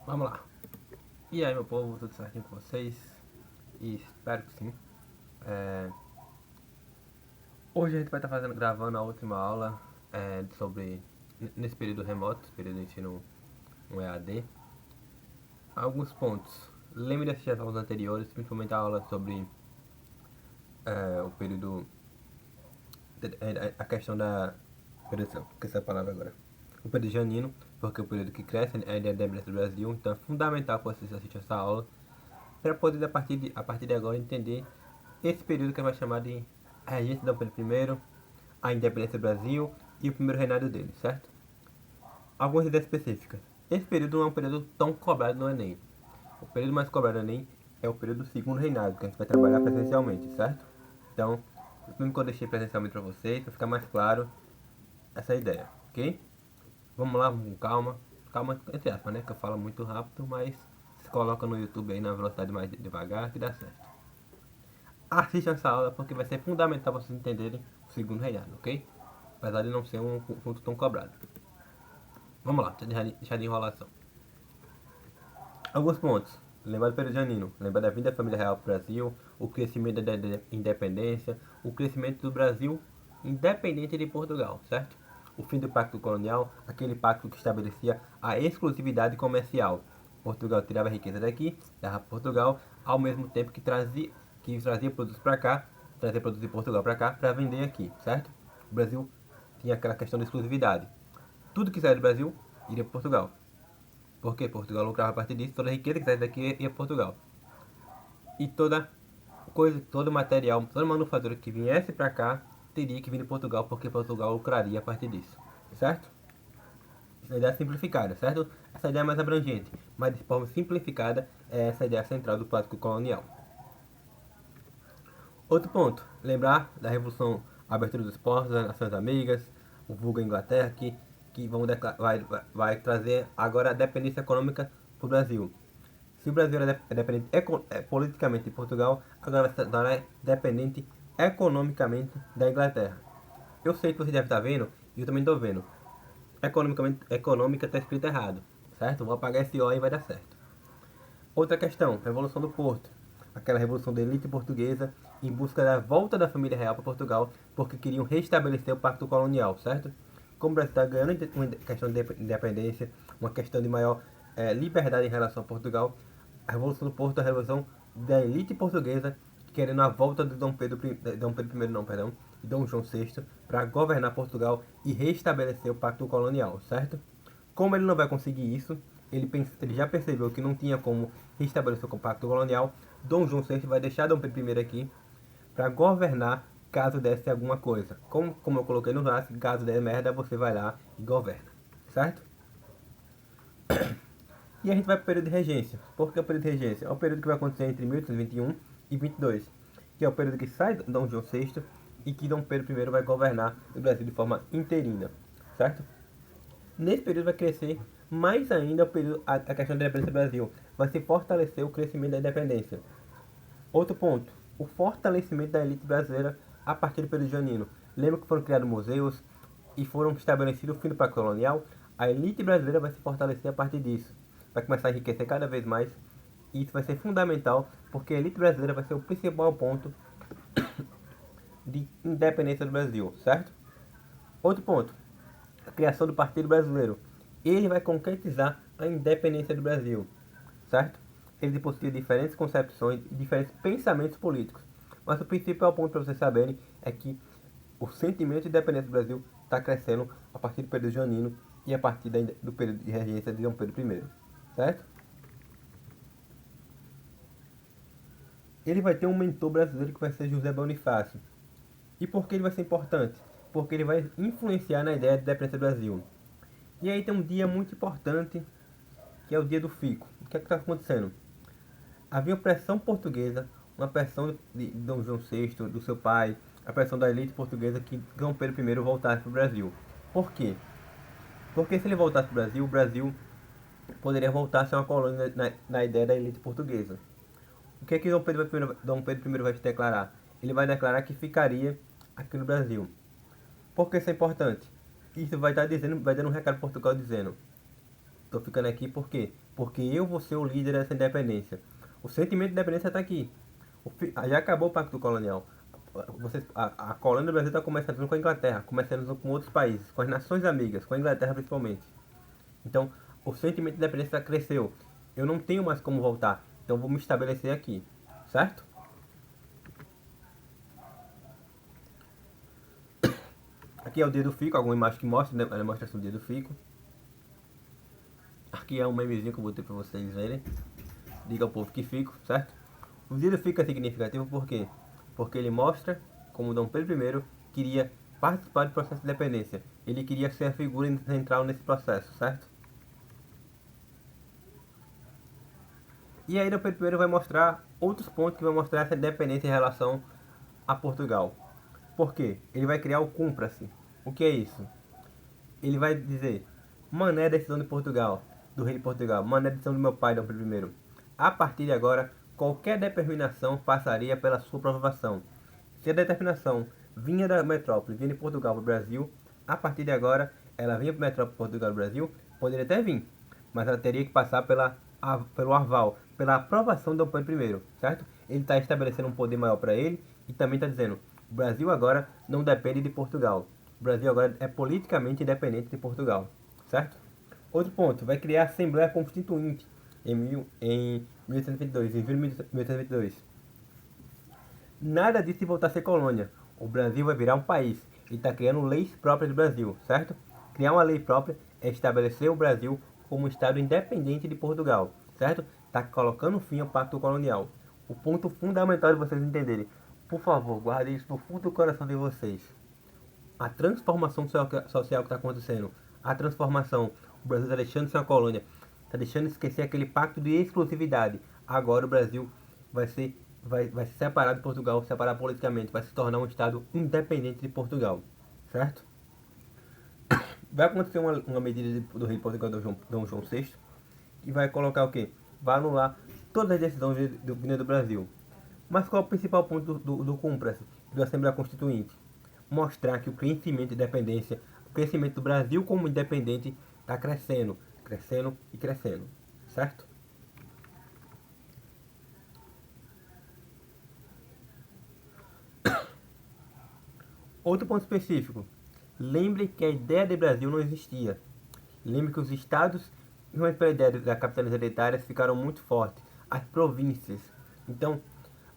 Vamos lá. E aí, meu povo, tudo certinho com vocês? E espero que sim. Hoje a gente vai estar gravando a última aula sobre, nesse período remoto, esse período de ensino um EAD. Alguns pontos. Lembre de assistir as aulas anteriores, principalmente a aula sobre o período, a questão da, perdão, que essa palavra agora. O período janino, porque é o período que cresce é a independência do Brasil, então é fundamental que vocês assistam essa aula para poder a partir de agora entender esse período que vai chamar de a regência Dom Pedro I, a independência do Brasil e o primeiro reinado dele, certo? Algumas ideias específicas. Esse período não é um período tão cobrado no Enem. O período mais cobrado no Enem é o período do segundo reinado, que a gente vai trabalhar presencialmente, certo? Então, mesmo que eu deixei presencialmente para vocês, para ficar mais claro essa ideia, ok? Vamos lá, vamos com calma. Calma, entre aspas, né? Que eu falo muito rápido, mas se coloca no YouTube aí na velocidade mais devagar que dá certo. Assista essa aula porque vai ser fundamental para vocês entenderem o segundo reinado, ok? Apesar de não ser um ponto tão cobrado. Vamos lá, deixar de enrolação. Alguns pontos. Lembrar do período janino, lembrar da vinda da família real para o Brasil, o crescimento da independência, o crescimento do Brasil independente de Portugal, certo? O fim do pacto colonial, aquele pacto que estabelecia a exclusividade comercial. Portugal tirava a riqueza daqui, dava para Portugal, ao mesmo tempo que trazia produtos para cá, trazia produtos de Portugal para cá para vender aqui, certo? O Brasil tinha aquela questão da exclusividade. Tudo que saía do Brasil iria para Portugal. Porque Portugal lucrava a partir disso, toda a riqueza que saía daqui ia para Portugal. E toda coisa, todo material, toda manufatura que viesse para cá teria que vir de Portugal, porque Portugal lucraria a partir disso, certo? Essa ideia é simplificada, certo? Essa ideia é mais abrangente, mas de forma simplificada é essa ideia central do plástico colonial. Outro ponto, lembrar da Revolução, a abertura dos portos das Nações Amigas, o vulgo Inglaterra, que vai trazer agora a dependência econômica para o Brasil. Se o Brasil era dependente politicamente de Portugal, agora vai se tornar dependente economicamente da Inglaterra. Eu sei que você deve estar vendo, e eu também estou vendo. Econômica está escrito errado, certo? Vou apagar esse O e vai dar certo. Outra questão, Revolução do Porto. Aquela revolução da elite portuguesa em busca da volta da família real para Portugal, porque queriam restabelecer o pacto colonial, certo? Como o Brasil está ganhando uma questão de independência, uma questão de maior liberdade em relação a Portugal, a Revolução do Porto é a revolução da elite portuguesa querendo a volta de Dom Pedro I, não, perdão, de Dom João VI para governar Portugal e restabelecer o pacto colonial, certo? Como ele não vai conseguir isso, ele já percebeu que não tinha como restabelecer o pacto colonial. Dom João VI vai deixar Dom Pedro I aqui para governar caso desse alguma coisa. Como eu coloquei no braço, caso der merda, você vai lá e governa, certo? E a gente vai para o período de regência. Por que o período de regência? É o período que vai acontecer entre 1821 e 22, que é o período que sai Dom João VI e que Dom Pedro I vai governar o Brasil de forma interina, certo? Nesse período vai crescer mais ainda a questão da independência do Brasil. Vai se fortalecer o crescimento da independência. Outro ponto, o fortalecimento da elite brasileira a partir do período janino. Lembra que foram criados museus e foram estabelecidos o fim do pacto colonial? A elite brasileira vai se fortalecer a partir disso. Vai começar a enriquecer cada vez mais. E isso vai ser fundamental, porque a elite brasileira vai ser o principal ponto de independência do Brasil, certo? Outro ponto, a criação do Partido Brasileiro. Ele vai concretizar a independência do Brasil, certo? Ele possui diferentes concepções e diferentes pensamentos políticos. Mas o principal ponto para vocês saberem é que o sentimento de independência do Brasil está crescendo a partir do período janino e a partir do período de regência de Dom Pedro I, certo? Ele vai ter um mentor brasileiro que vai ser José Bonifácio. E por que ele vai ser importante? Porque ele vai influenciar na ideia de independência do Brasil. E aí tem um dia muito importante, que é o dia do Fico. O que é que está acontecendo? Havia uma pressão portuguesa, uma pressão de Dom João VI, do seu pai, a pressão da elite portuguesa que Dom Pedro I voltasse para o Brasil. Por quê? Porque se ele voltasse para o Brasil poderia voltar a ser uma colônia na ideia da elite portuguesa. O que é que Dom Pedro I vai declarar? Ele vai declarar que ficaria aqui no Brasil. Por que isso é importante? Isso vai estar dizendo, vai dando um recado para Portugal dizendo: Tô ficando aqui por quê? Porque eu vou ser o líder dessa independência. O sentimento de independência está aqui. Já acabou o Pacto Colonial. A colônia do Brasil está começando com a Inglaterra, começando com outros países, com as nações amigas, com a Inglaterra principalmente. Então, o sentimento de independência cresceu. Eu não tenho mais como voltar, então vou me estabelecer aqui, certo? Aqui é o dedo fico, alguma imagem que mostra, né? A demonstração do dedo fico. Aqui é um memezinho que eu botei para vocês verem. Diga ao povo que fico, certo? O dedo fico é significativo por quê? Porque ele mostra como Dom Pedro I queria participar do processo de independência. Ele queria ser a figura central nesse processo, certo? E aí Dom Pedro I vai mostrar outros pontos que vão mostrar essa independência em relação a Portugal. Por quê? Ele vai criar o Cúmplice. O que é isso? Ele vai dizer, mané é decisão de Portugal, do rei de Portugal, mané é decisão do meu pai, Dom Pedro I. A partir de agora, qualquer determinação passaria pela sua aprovação. Se a determinação vinha da metrópole, vinha de Portugal para o Brasil, a partir de agora, ela vinha para a metrópole Portugal e Brasil, poderia até vir, mas ela teria que passar pelo aval, pela aprovação de Dom Pedro I, certo? Ele está estabelecendo um poder maior para ele e também está dizendo, o Brasil agora não depende de Portugal. O Brasil agora é politicamente independente de Portugal, certo? Outro ponto, vai criar a Assembleia Constituinte em 1822, em julho de 1822. Nada disso de voltar a ser colônia. O Brasil vai virar um país. Ele está criando leis próprias do Brasil, certo? Criar uma lei própria é estabelecer o Brasil como um Estado independente de Portugal, certo? Está colocando fim ao Pacto Colonial. O ponto fundamental de vocês entenderem. Por favor, guardem isso no fundo do coração de vocês. A transformação social que está acontecendo. A transformação. O Brasil está deixando de ser uma colônia. Está deixando de esquecer aquele pacto de exclusividade. Agora o Brasil vai se separar de Portugal, separar politicamente. Vai se tornar um Estado independente de Portugal. Certo? Vai acontecer uma medida do rei de Portugal, Dom João VI. Que vai colocar o quê? Vai anular todas as decisões do Brasil. Mas qual é o principal ponto do Cúmplice, da Assembleia Constituinte? Mostrar que o crescimento de independência, o crescimento do Brasil como independente está crescendo, crescendo e crescendo, certo? Outro ponto específico, lembre que a ideia de Brasil não existia. Lembre que os estados, pela ideia das capitanias hereditárias, ficaram muito fortes, as províncias. Então,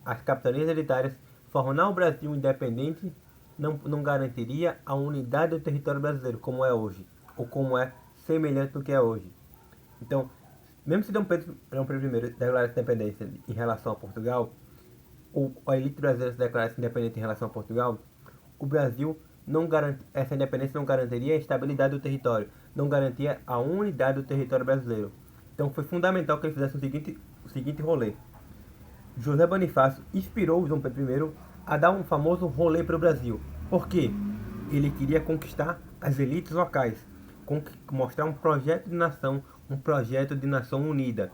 as capitanias hereditárias, tornar o Brasil independente não garantiria a unidade do território brasileiro, como é hoje, ou como é semelhante do que é hoje. Então, mesmo se Dom Pedro I declarasse independência em relação a Portugal, ou a elite brasileira se declarasse independente em relação a Portugal, o Brasil essa independência não garantiria a estabilidade do território, não garantia a unidade do território brasileiro. Então foi fundamental que ele fizesse o seguinte rolê. José Bonifácio inspirou o Dom Pedro I a dar um famoso rolê para o Brasil. Por quê? Ele queria conquistar as elites locais, mostrar um projeto de nação unida.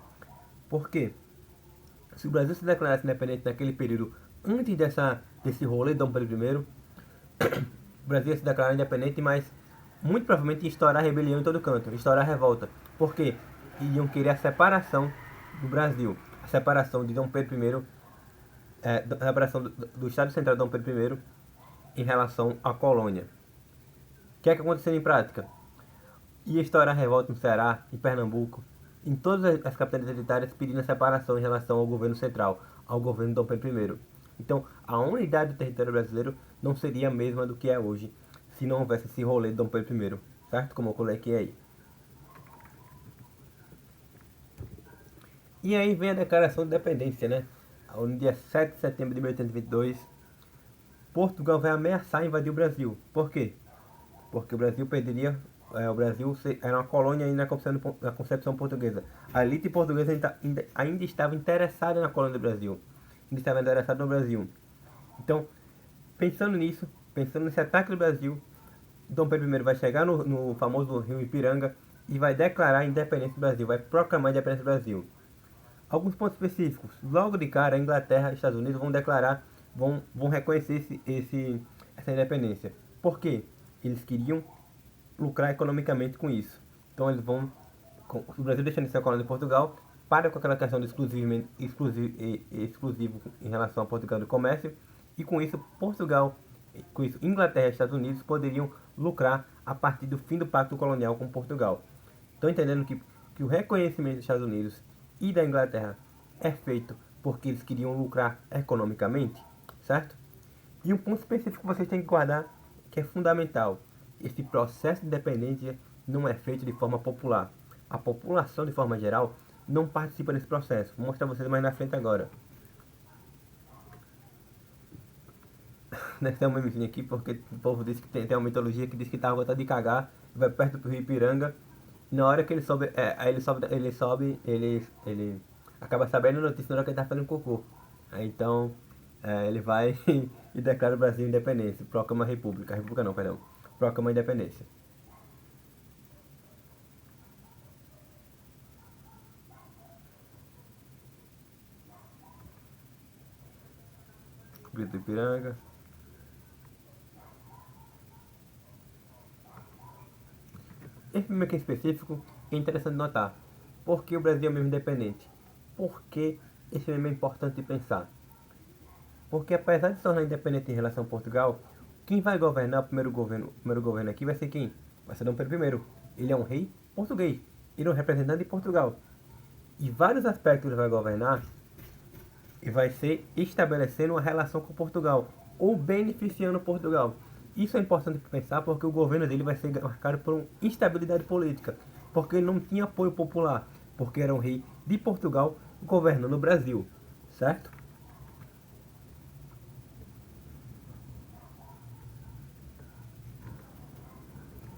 Por quê? Se o Brasil se declarasse independente naquele período, antes desse rolê de Dom Pedro I, o Brasil ia se declarar independente, mas muito provavelmente ia estourar rebelião em todo canto, ia estourar revolta. Por quê? Iam querer a separação do Brasil, a separação de Dom Pedro I, a separação do Estado Central de Dom Pedro I em relação à colônia. O que é que aconteceu em prática? Ia estourar revolta no Ceará, em Pernambuco, em todas as capitanias hereditárias pedindo a separação em relação ao governo central, ao governo de Dom Pedro I. Então, a unidade do território brasileiro não seria a mesma do que é hoje, se não houvesse esse rolê de Dom Pedro I, certo? Como eu coloquei aí. E aí vem a declaração de independência, né? No dia 7 de setembro de 1822, Portugal vai ameaçar invadir o Brasil. Por quê? Porque o Brasil perderia... o Brasil era uma colônia ainda na concepção portuguesa. A elite portuguesa ainda estava interessada na colônia do Brasil. Ainda estava interessada no Brasil. Então, pensando nisso, pensando nesse ataque do Brasil, Dom Pedro I vai chegar no famoso rio Ipiranga e vai declarar a independência do Brasil, vai proclamar a independência do Brasil. Alguns pontos específicos. Logo de cara, a Inglaterra e os Estados Unidos vão reconhecer essa independência. Por quê? Eles queriam lucrar economicamente com isso. Então eles vão o Brasil deixando de ser a colônia de Portugal, para com aquela questão do exclusivo em relação a Portugal do comércio, e com isso Portugal, com isso Inglaterra e Estados Unidos poderiam lucrar a partir do fim do pacto colonial com Portugal. Estão entendendo que o reconhecimento dos Estados Unidos e da Inglaterra é feito porque eles queriam lucrar economicamente, certo? E um ponto específico que vocês têm que guardar, que é fundamental: esse processo de independência não é feito de forma popular. A população, de forma geral, não participa desse processo. Vou mostrar vocês mais na frente agora. Nesse é um memezinho aqui, porque o povo diz que tem uma mitologia que diz que tá vontade de cagar, vai perto do rio Ipiranga. Na hora que ele sobe, aí ele acaba sabendo a notícia na hora que ele tá fazendo cocô. Aí então, ele vai e declara o Brasil independência, proclama a república. A república não, perdão. Proclama a independência. Grito do Ipiranga. Esse filme aqui em específico é interessante notar. Por que o Brasil é mesmo independente? Por que esse meme é importante de pensar? Porque apesar de se tornar independente em relação a Portugal, quem vai governar o primeiro governo aqui vai ser quem? Vai ser Dom Pedro I. Ele é um rei português. Ele é um representante de Portugal. E vários aspectos ele vai governar e vai ser estabelecendo uma relação com Portugal ou beneficiando Portugal. Isso é importante pensar porque o governo dele vai ser marcado por uma instabilidade política, porque ele não tinha apoio popular, porque era um rei de Portugal governando o Brasil, certo?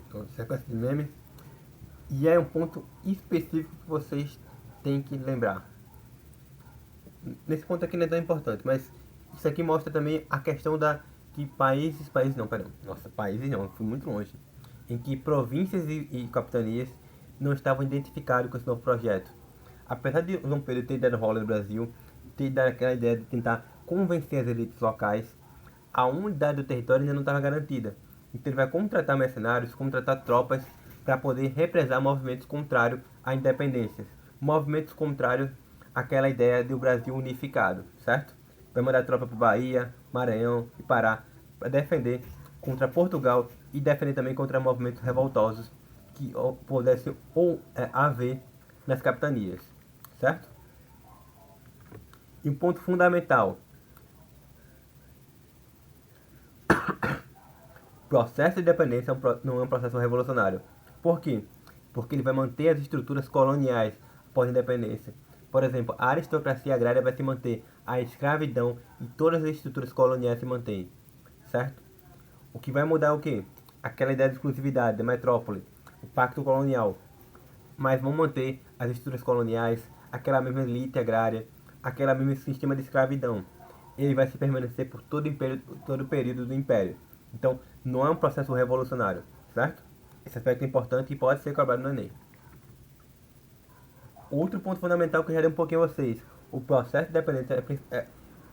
Então, sequência de memes. E é um ponto específico que vocês têm que lembrar. Nesse ponto aqui não é tão importante, mas isso aqui mostra também a questão de países não, perdão, nossa, países não, fui muito longe, em que províncias e capitanias não estavam identificados com esse novo projeto. Apesar de Dom Pedro ter dado rola no Brasil, ter dado aquela ideia de tentar convencer as elites locais, a unidade do território ainda não estava garantida. Então ele vai contratar mercenários, contratar tropas para poder represar movimentos contrários à independência, movimentos contrários àquela ideia do Brasil unificado, certo? Vai mandar tropa para Bahia, Maranhão e Pará para defender contra Portugal e defender também contra movimentos revoltosos que pudessem haver nas capitanias, certo? E um ponto fundamental: o processo de independência não é um processo revolucionário. Por quê? Porque ele vai manter as estruturas coloniais após a independência. Por exemplo, a aristocracia agrária vai se manter, a escravidão e todas as estruturas coloniais se mantêm, certo? O que vai mudar é o quê? Aquela ideia de exclusividade, da metrópole, o pacto colonial. Mas vão manter as estruturas coloniais, aquela mesma elite agrária, aquele mesmo sistema de escravidão. Ele vai se permanecer por todo o período do Império. Então, não é um processo revolucionário, certo? Esse aspecto é importante e pode ser cobrado no Enem. Outro ponto fundamental que eu já dei um pouquinho a vocês: o processo de independência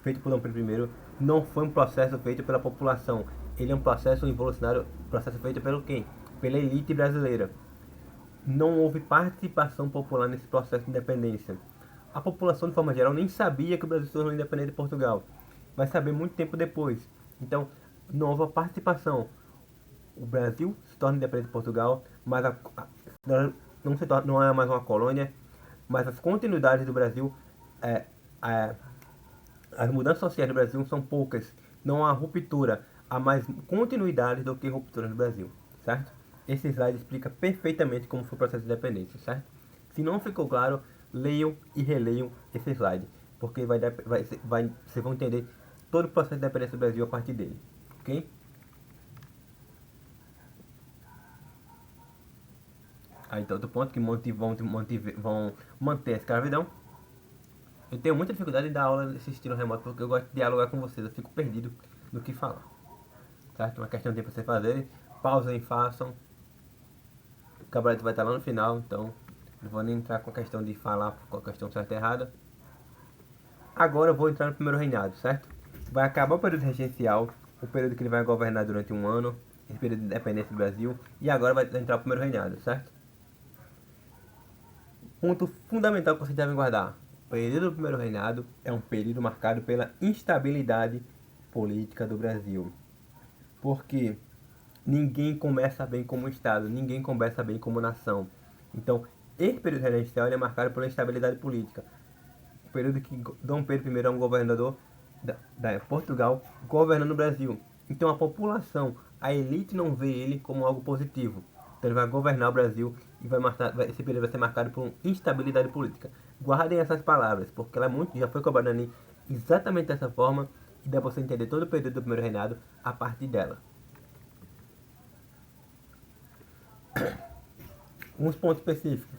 feito por Dom Pedro I não foi um processo feito pela população. Ele é um processo evolucionário, processo feito pelo quem? Pela elite brasileira. Não houve participação popular nesse processo de independência. A população, de forma geral, nem sabia que o Brasil se tornou independente de Portugal. Vai saber muito tempo depois. Então, não houve participação. O Brasil se torna independente de Portugal, mas não é mais uma colônia, mas as continuidades do Brasil, é, é, as mudanças sociais do Brasil são poucas. Não há ruptura, há mais continuidade do que ruptura no Brasil, certo? Esse slide explica perfeitamente como foi o processo de independência, certo? Se não ficou claro, leiam e releiam esse slide, porque vocês vão entender todo o processo de independência do Brasil a partir dele, ok? Aí então, outro ponto que vão manter a escravidão. Eu tenho muita dificuldade em dar aula nesse estilo remoto, porque eu gosto de dialogar com vocês, eu fico perdido no que falar, certo? Uma questão de tempo pra vocês fazerem, pausem, façam. O cabarete vai estar lá no final, então não vou nem entrar com a questão de falar com a questão certa e errada. Agora eu vou entrar no primeiro reinado, certo? Vai acabar o período regencial, o período que ele vai governar durante um ano, esse período de independência do Brasil, e agora vai entrar o primeiro reinado, certo? Ponto fundamental que você deve guardar. O período do primeiro reinado é um período marcado pela instabilidade política do Brasil. Porque ninguém começa bem como Estado, ninguém começa bem como nação. Então, esse período regencial é marcado pela instabilidade política. O período que Dom Pedro I é um governador da Portugal governando o Brasil. Então, a população, a elite não vê ele como algo positivo. Então, ele vai governar o Brasil e esse período vai ser marcado por instabilidade política. Guardem essas palavras, porque ela já foi cobrada ali exatamente dessa forma e dá para você entender todo o período do primeiro reinado a partir dela. Uns pontos específicos.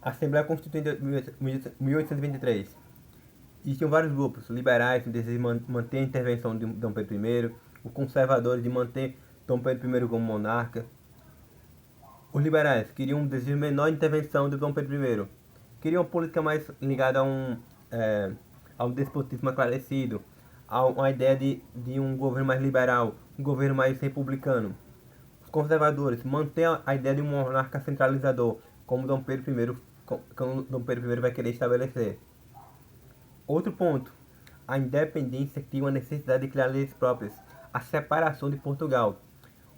A Assembleia Constituinte de 1823. Existiam vários grupos, liberais que desejam manter a intervenção de Dom Pedro I, os conservadores de manter Dom Pedro I como monarca. Os liberais queriam um desejo menor de intervenção de Dom Pedro I, queriam uma política mais ligada a um despotismo esclarecido, a uma ideia de um governo mais liberal, um governo mais republicano. Os conservadores mantêm a ideia de um monarca centralizador, como Dom Pedro I vai querer estabelecer. Outro ponto, a independência cria uma necessidade de criar leis próprias, a separação de Portugal.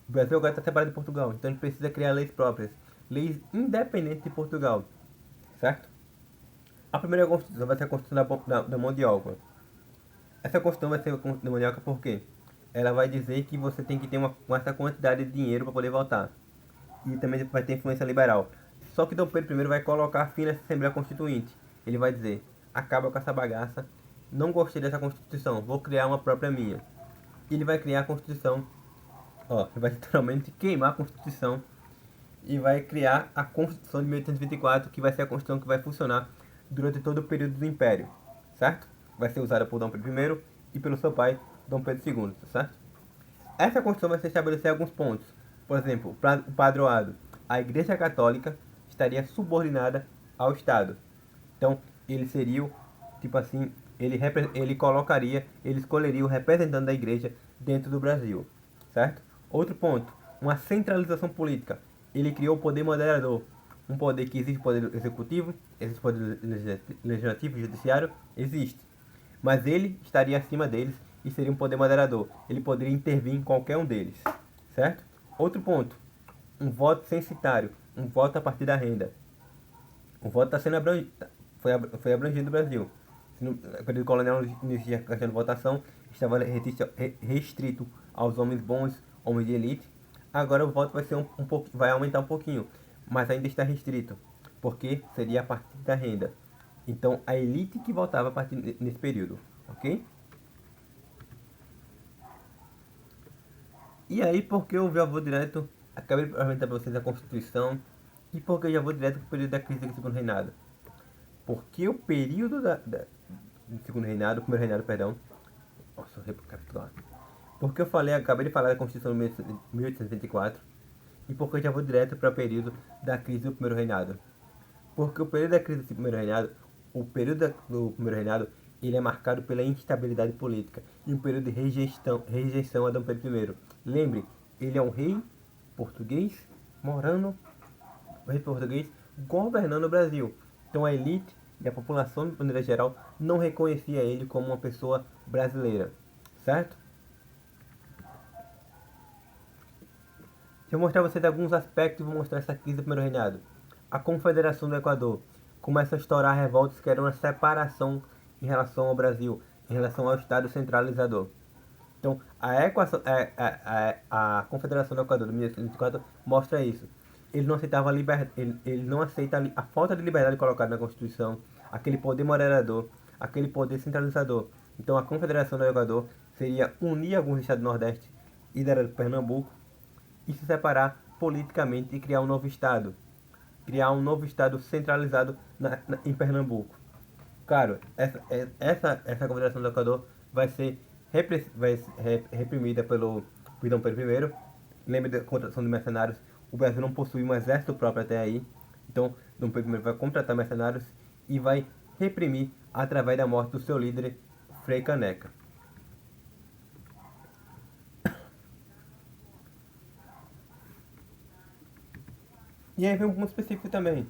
O Brasil agora está separado de Portugal, então ele precisa criar leis próprias, leis independentes de Portugal, certo? A primeira Constituição vai ser a Constituição da Mandioca. Essa Constituição vai ser a Constituição da Mandioca porque ela vai dizer que você tem que ter uma certa quantidade de dinheiro para poder votar. E também vai ter influência liberal. Só que Dom Pedro I vai colocar fim nessa Assembleia Constituinte. Ele vai dizer, acaba com essa bagaça, não gostei dessa Constituição, vou criar uma própria minha. E ele vai criar a Constituição, ele vai literalmente queimar a Constituição e vai criar a Constituição de 1824, que vai ser a Constituição que vai funcionar durante todo o período do Império, certo? Vai ser usada por Dom Pedro I e pelo seu pai, Dom Pedro II, certo? Essa Constituição vai se estabelecer alguns pontos. Por exemplo, o padroado. A Igreja Católica estaria subordinada ao Estado. Então, ele seria, tipo assim, ele escolheria o representante da Igreja dentro do Brasil, certo? Outro ponto, uma centralização política. Ele criou o poder moderador, um poder que existe o poder executivo, existe o poder legislativo e judiciário, existe. Mas ele estaria acima deles e seria um poder moderador. Ele poderia intervir em qualquer um deles, certo? Outro ponto, um voto censitário, um voto a partir da renda. O voto está sendo foi abrangido no Brasil. No período colonial não existia a questão de votação, estava restrito aos homens bons, homens de elite. Agora o voto vai ser vai aumentar um pouquinho, mas ainda está restrito, porque seria a partir da renda. Então a elite que votava a partir nesse período, ok? E aí, porque eu já vou direto, acabei de apresentar para vocês a Constituição, e porque eu já vou direto para o período da crise do segundo reinado. Porque o período do segundo reinado, primeiro reinado, perdão. Nossa, recapitular. Porque acabei de falar da Constituição de 1824 e porque eu já vou direto para o período da crise do primeiro reinado. Porque o período da crise do primeiro reinado, do primeiro reinado, ele é marcado pela instabilidade política e um período de rejeição a Dom Pedro I. Lembre, ele é um rei português morando, um rei português governando o Brasil. Então a elite e a população, de maneira geral, não reconhecia ele como uma pessoa brasileira, certo? Deixa eu mostrar a vocês alguns aspectos, vou mostrar essa crise do primeiro reinado. A Confederação do Equador começa a estourar revoltas que eram uma separação em relação ao Brasil, em relação ao Estado centralizador. Então, a Confederação do Equador de 1924 mostra isso. Ele não aceitava ele não aceita a falta de liberdade colocada na Constituição, aquele poder moderador, aquele poder centralizador. Então, a Confederação do Equador seria unir alguns estados do Nordeste e da Pernambuco e se separar politicamente e criar um novo estado. Criar um novo estado centralizado em Pernambuco. Claro, essa Confederação do Equador vai ser reprimida por Dom Pedro I. Lembre da contratação de mercenários. O Brasil não possui um exército próprio até aí. Então, Dom Pedro I vai contratar mercenários e vai reprimir através da morte do seu líder, Frei Caneca. E aí vem um ponto específico também.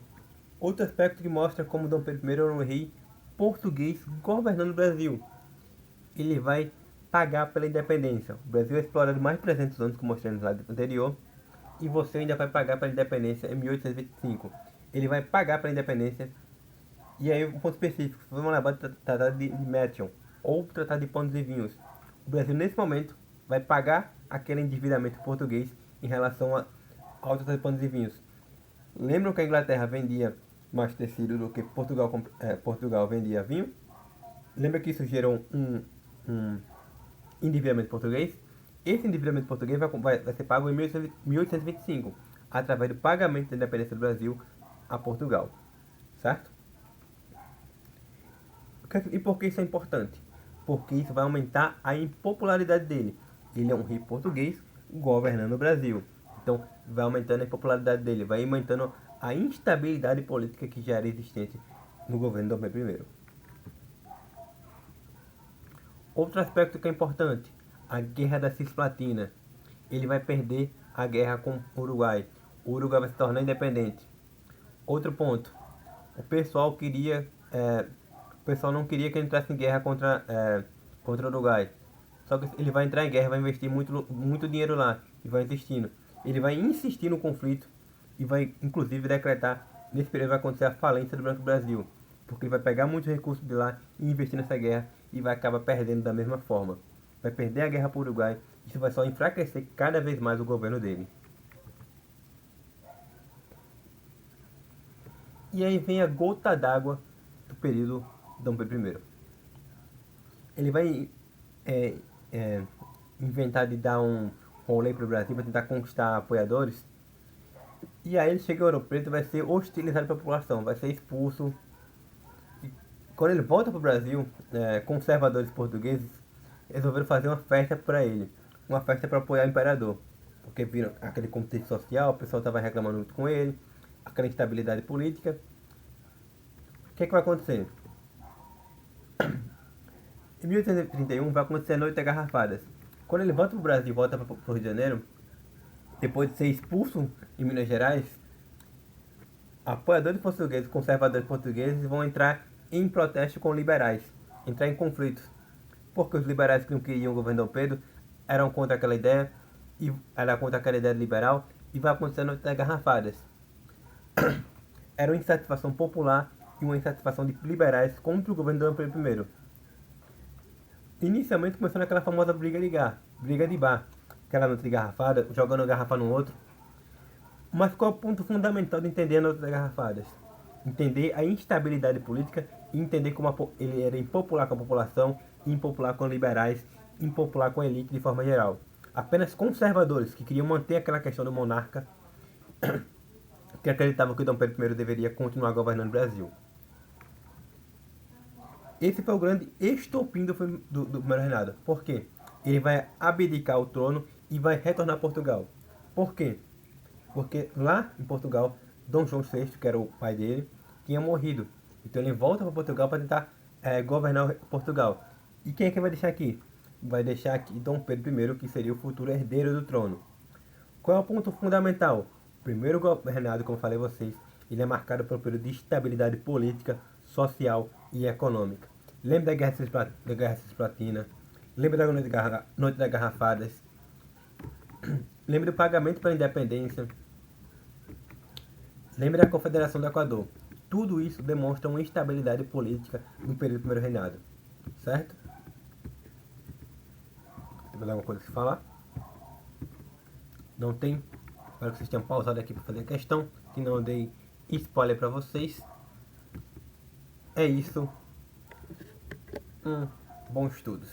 Outro aspecto que mostra como Dom Pedro I era um rei português governando o Brasil. Ele vai pagar pela independência. O Brasil é explorado mais de 300 anos, como mostrei no slide anterior, e você ainda vai pagar pela independência em 1825. Ele vai pagar pela independência. E aí um ponto específico, vamos lembrar do Tratado de Meeting, ou Tratado de Panos e Vinhos. O Brasil nesse momento vai pagar aquele endividamento português em relação ao Tratado de Panos e Vinhos. Lembram que a Inglaterra vendia mais tecido do que Portugal vendia vinho? Lembra que isso gerou um endividamento português? Esse endividamento português vai ser pago em 1825, através do pagamento da independência do Brasil a Portugal. Certo? E por que isso é importante? Porque isso vai aumentar a impopularidade dele. Ele é um rei português governando o Brasil. Então, vai aumentando a impopularidade dele, vai aumentando a instabilidade política que já era existente no governo Dom Pedro I. Outro aspecto que é importante, a Guerra da Cisplatina. Ele vai perder a guerra com o Uruguai. O Uruguai vai se tornar independente. Outro ponto, o pessoal não queria que ele entrasse em guerra contra o Uruguai. Só que ele vai entrar em guerra, vai investir muito dinheiro lá e vai insistindo. Ele vai insistir no conflito e vai, inclusive, decretar, nesse período vai acontecer a falência do Banco do Brasil. Porque ele vai pegar muitos recursos de lá e investir nessa guerra e vai acabar perdendo da mesma forma. Vai perder a guerra para o Uruguai, isso vai só enfraquecer cada vez mais o governo dele. E aí vem a gota d'água do período Dom Pedro I. Ele vai inventar de dar um rolê para o Brasil para tentar conquistar apoiadores. E aí ele chega ao Ouro Preto e vai ser hostilizado pela população, vai ser expulso. E quando ele volta para o Brasil, conservadores portugueses resolveram fazer uma festa para ele, uma festa para apoiar o imperador, porque viram aquele contexto social, o pessoal estava reclamando muito com ele, aquela instabilidade política. O que vai acontecer? Em 1831 vai acontecer a Noite das Garrafadas. Quando ele volta para o Brasil e volta para o Rio de Janeiro, depois de ser expulso em Minas Gerais, apoiadores portugueses, conservadores portugueses vão entrar em protesto com liberais, entrar em conflitos. Porque os liberais que não queriam o governo Dom Pedro eram contra aquela ideia, e era contra aquela ideia liberal, e vai acontecer a Noite das Garrafadas. Era uma insatisfação popular e uma insatisfação de liberais contra o governo Dom Pedro I. Inicialmente começou naquela famosa briga de bar, aquela noite de garrafada, jogando garrafa no outro. Mas qual é o ponto fundamental de entender a noite das garrafadas? Entender a instabilidade política e entender como ele era impopular com a população, impopular com os liberais, impopular com a elite de forma geral. Apenas conservadores que queriam manter aquela questão do monarca, que acreditavam que Dom Pedro I deveria continuar governando o Brasil. Esse foi o grande estopim do primeiro reinado. Por quê? Ele vai abdicar o trono e vai retornar a Portugal. Por quê? Porque lá em Portugal, Dom João VI, que era o pai dele, tinha morrido. Então ele volta para Portugal para tentar governar Portugal. E quem é que vai deixar aqui? Vai deixar aqui Dom Pedro I, que seria o futuro herdeiro do trono. Qual é o ponto fundamental? O primeiro reinado, como eu falei a vocês, ele é marcado pelo período de estabilidade política, social e econômica. Lembra da Guerra Cisplatina, lembra da Noite das Garrafadas, lembra do pagamento pela independência, lembra da Confederação do Equador. Tudo isso demonstra uma instabilidade política no período do primeiro reinado, certo? Tem mais alguma coisa a se falar? Não tem? Espero que vocês tenham pausado aqui para fazer a questão, que não dei spoiler para vocês. É isso. Bons estudos.